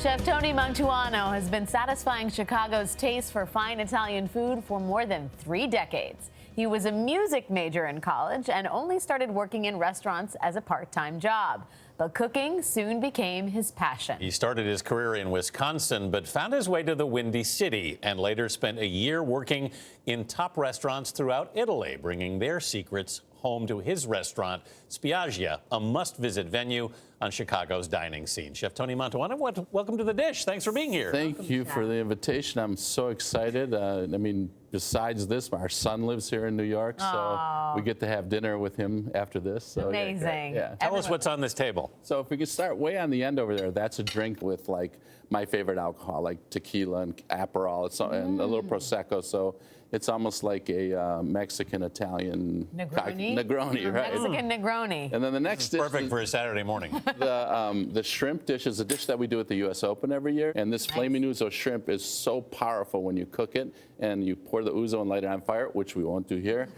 Chef Tony Mantuano has been satisfying Chicago's taste for fine Italian food for more than 3 decades. He was a music major in college and only started working in restaurants as a part-time job. But cooking soon became his passion. He started his career in Wisconsin, but found his way to the Windy City and later spent a year working in top restaurants throughout Italy, bringing their secrets home to his restaurant, Spiaggia, a must-visit venue on Chicago's dining scene. Chef Tony Mantuano, welcome to The Dish. Thanks for being here. Thank you for the invitation. I'm so excited. I mean, besides this, our son lives here in New York, so we get to have dinner with him after this. So, amazing. Yeah. Tell us what's on this table. So if we could start way on the end over there, that's a drink with like my favorite alcohol, like tequila and Aperol and a little Prosecco. So it's almost like a Mexican-Italian Negroni, right? Mexican Negroni. And then the next dish Perfect for a Saturday morning. The shrimp dish is a dish that we do at the U.S. Open every year. And this flaming ouzo shrimp is so powerful when you cook it and you pour the ouzo and light it on fire, which we won't do here.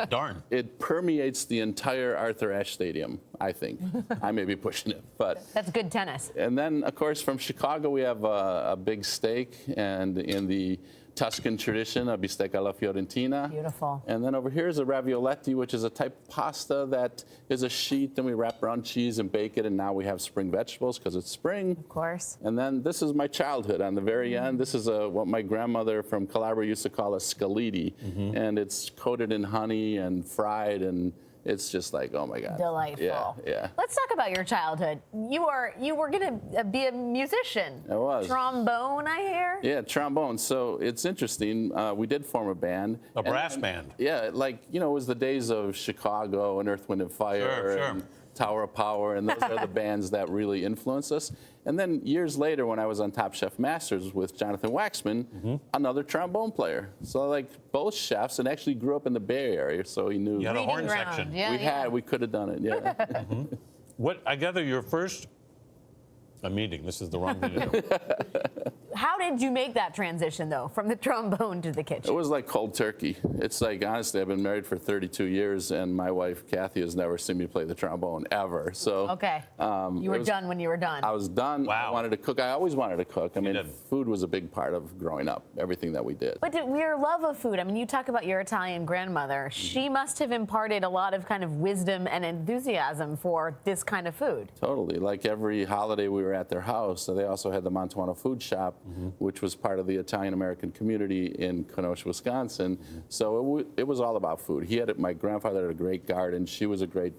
Darn. It permeates the entire Arthur Ashe Stadium, I think. I may be pushing it, but. That's good tennis. And then, of course, from Chicago, we have a big steak, and in the Tuscan tradition, a bistecca alla fiorentina. Beautiful. And then over here is a raviolette, which is a type of pasta that is a sheet, then we wrap around cheese and bake it, and now we have spring vegetables because it's spring. Of course. And then this is my childhood on the very end. This is what my grandmother from Calabria used to call a scalidi, and it's coated in honey and fried, and it's just like, oh my God. Delightful. Yeah. Let's talk about your childhood. You were going to be a musician. I was. Trombone, I hear? Yeah, trombone. So it's interesting. We did form a band. A brass band. Yeah, like, it was the days of Chicago and Earth, Wind, and Fire. Sure. And Tower of Power, and those are the bands that really influenced us. And then years later, when I was on Top Chef Masters with Jonathan Waxman, another trombone player. So like both chefs, and actually grew up in the Bay Area, so he knew. You had a horn Reading ground. section. Yeah, We could have done it, yeah. What, I gather your first, a meeting, this is the wrong thing to do. How did you make that transition, though, from the trombone to the It kitchen? was like cold turkey. It's like, honestly, I've been married for 32 years, and my wife, Kathy, has never seen me play the trombone, ever. So Okay. You were done when you were done. I was done. Wow. I wanted to cook. I always wanted to cook. I mean, did. food was a big part of growing up, everything that we did. But your love of food, I mean, you talk about your Italian grandmother. She must have imparted a lot of kind of wisdom and enthusiasm for this kind of food. Totally. Like every holiday we were at their house, so they also had the Mantuano Food Shop, which was part of the Italian-American community in Kenosha, Wisconsin. So it was all about food. My grandfather had a great garden. She was a great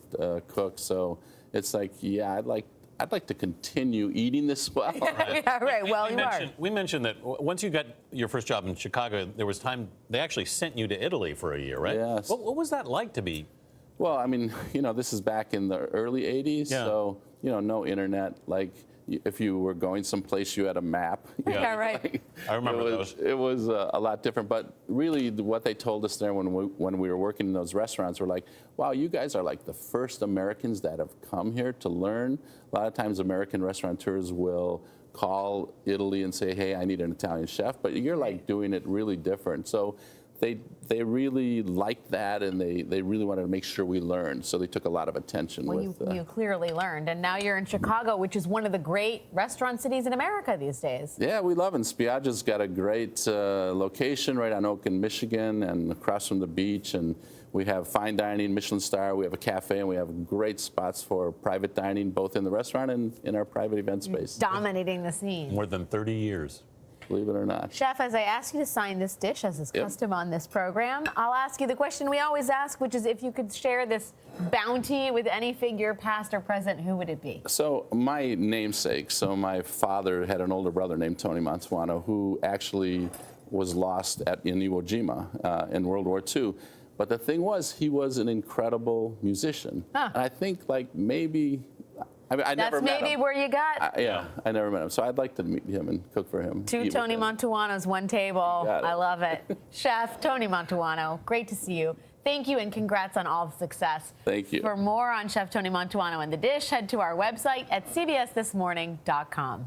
cook. So it's like, yeah, I'd like to continue eating this well. Yeah, right. Well, We mentioned that once you got your first job in Chicago, there was time, they actually sent you to Italy for a year, right? Yes. What was that like to be? Well, I mean, this is back in the early 80s, Yeah. so, no internet. Like, if you were going someplace, you had a map. Yeah, right. Like, I remember those. It was a lot different, but really what they told us there when we were working in those restaurants were like, wow, you guys are like the first Americans that have come here to learn. A lot of times American restaurateurs will call Italy and say, hey, I need an Italian chef, but you're like doing it really different. So they really liked that, and they really wanted to make sure we learned. So they took a lot of attention. Well, you clearly learned, and now you're in Chicago, which is one of the great restaurant cities in America these days. Yeah, we love it. Spiaggia's got a great location right on Oak in Michigan and across from the beach, and we have fine dining, Michelin star, we have a cafe, and we have great spots for private dining, both in the restaurant and in our private event space. Dominating the scene. More than 30 years. Believe it or not. Chef, as I ask you to sign this dish, as is custom on this program, I'll ask you the question we always ask, which is if you could share this bounty with any figure, past or present, who would it be? So my namesake, my father had an older brother named Tony Mantuano who actually was lost in Iwo Jima in World War II. But the thing was, he was an incredible musician. Huh. And I think like maybe... I never met him. That's maybe where you got I never met him. So I'd like to meet him and cook for him. two Tony Mantuanos, one table. I love it. Chef Tony Mantuano, great to see you. Thank you and congrats on all the success. Thank you. For more on Chef Tony Mantuano and The Dish, head to our website at cbsthismorning.com.